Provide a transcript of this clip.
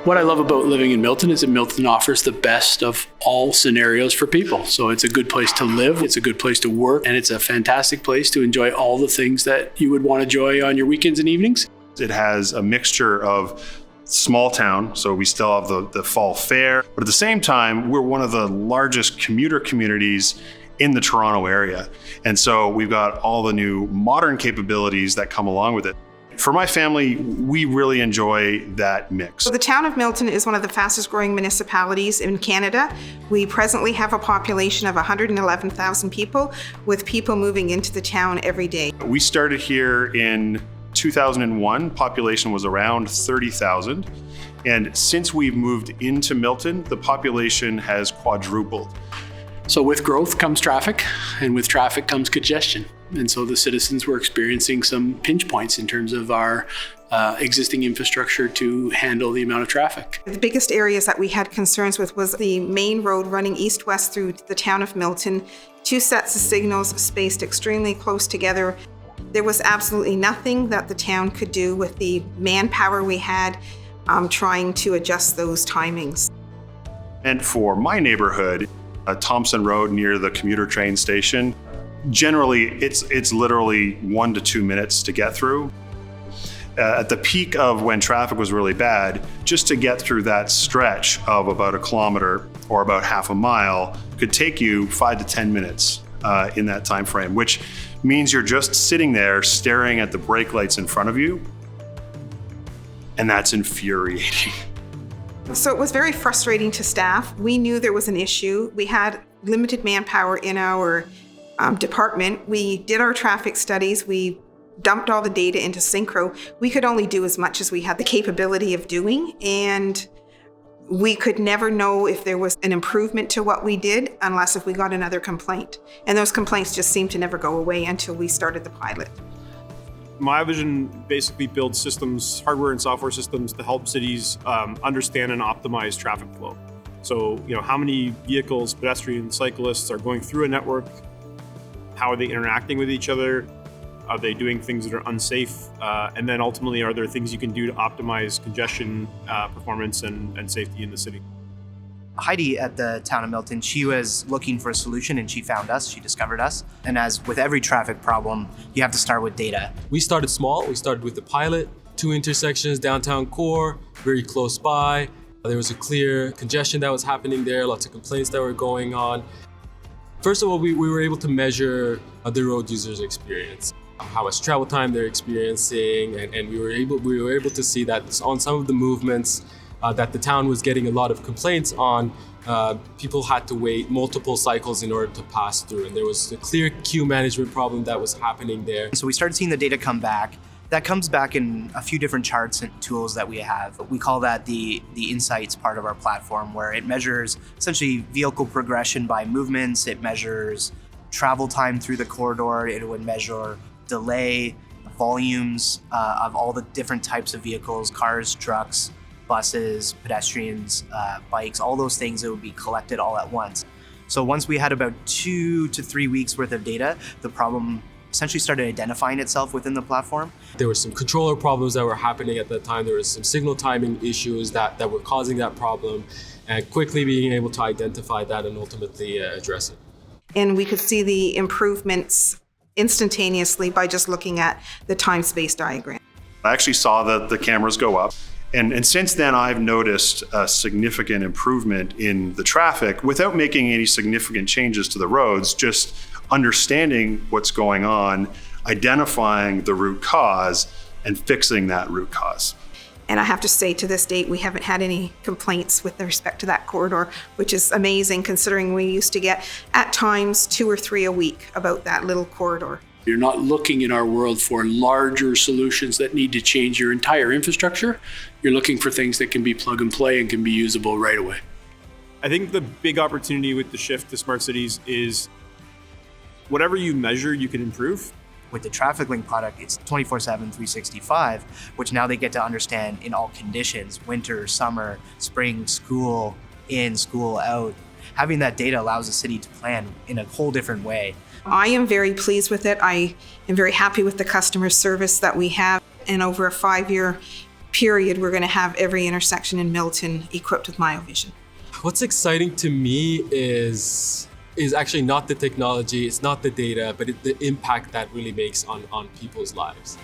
What I love about living in Milton is that Milton offers the best of all scenarios for people. So it's a good place to live, it's a good place to work, and it's a fantastic place to enjoy all the things that you would want to enjoy on your weekends and evenings. It has a mixture of small town, so we still have the fall fair, but at the same time, we're one of the largest commuter communities in the Toronto area. And so we've got all the new modern capabilities that come along with it. For my family, we really enjoy that mix. So the town of Milton is one of the fastest growing municipalities in Canada. We presently have a population of 111,000 people, with people moving into the town every day. We started here in 2001, population was around 30,000. And since we've moved into Milton, the population has quadrupled. So with growth comes traffic, and with traffic comes congestion. And so the citizens were experiencing some pinch points in terms of our existing infrastructure to handle the amount of traffic. The biggest areas that we had concerns with was the main road running east-west through the town of Milton. 2 sets of signals spaced extremely close together. There was absolutely nothing that the town could do with the manpower we had trying to adjust those timings. And for my neighborhood, Thompson Road near the commuter train station, generally it's literally 1 to 2 minutes to get through. At the peak of when traffic was really bad, just to get through that stretch of about 1 kilometer or about half a mile could take you 5 to 10 minutes in that time frame, which means you're just sitting there staring at the brake lights in front of you, and that's infuriating. So it was very frustrating to staff. We knew there was an issue. We had limited manpower in our department. We did our traffic studies. We dumped all the data into Synchro. We could only do as much as we had the capability of doing, and we could never know if there was an improvement to what we did unless if we got another complaint. And those complaints just seemed to never go away until we started the pilot. Miovision basically builds systems, hardware and software systems, to help cities understand and optimize traffic flow. So, how many vehicles, pedestrians, cyclists are going through a network? How are they interacting with each other? Are they doing things that are unsafe? And then ultimately, are there things you can do to optimize congestion, performance, and safety in the city? Heidi at the town of Milton, she was looking for a solution and she found us, she discovered us. And as with every traffic problem, you have to start with data. We started small. We started with the pilot, 2 intersections, downtown core, very close by. There was a clear congestion that was happening there, lots of complaints that were going on. First of all, we were able to measure the road users' experience, how much travel time they're experiencing, and we were able to see that on some of the movements that the town was getting a lot of complaints on, people had to wait multiple cycles in order to pass through, and there was a clear queue management problem that was happening there. So we started seeing the data come back. That comes back in a few different charts and tools that we have. We call that the insights part of our platform, where it measures essentially vehicle progression by movements. It measures travel time through the corridor. It would measure delay, volumes of all the different types of vehicles, cars, trucks, buses, pedestrians, bikes, all those things that would be collected all at once. So once we had about 2 to 3 weeks worth of data, the problem essentially started identifying itself within the platform. There were some controller problems that were happening at that time. There was some signal timing issues that were causing that problem, and quickly being able to identify that and ultimately address it. And we could see the improvements instantaneously by just looking at the time-space diagram. I actually saw the cameras go up. And since then, I've noticed a significant improvement in the traffic without making any significant changes to the roads, just understanding what's going on, identifying the root cause, and fixing that root cause. And I have to say, to this date, we haven't had any complaints with respect to that corridor, which is amazing considering we used to get, at times, 2 or 3 a week about that little corridor. You're not looking in our world for larger solutions that need to change your entire infrastructure. You're looking for things that can be plug and play and can be usable right away. I think the big opportunity with the shift to smart cities is whatever you measure, you can improve. With the Traffic Link product, it's 24/7, 365, which now they get to understand in all conditions, winter, summer, spring, school in, school out. Having that data allows the city to plan in a whole different way. I am very pleased with it. I am very happy with the customer service that we have. And over a 5-year period, we're going to have every intersection in Milton equipped with Miovision. What's exciting to me is actually not the technology, it's not the data, but the impact that really makes on people's lives.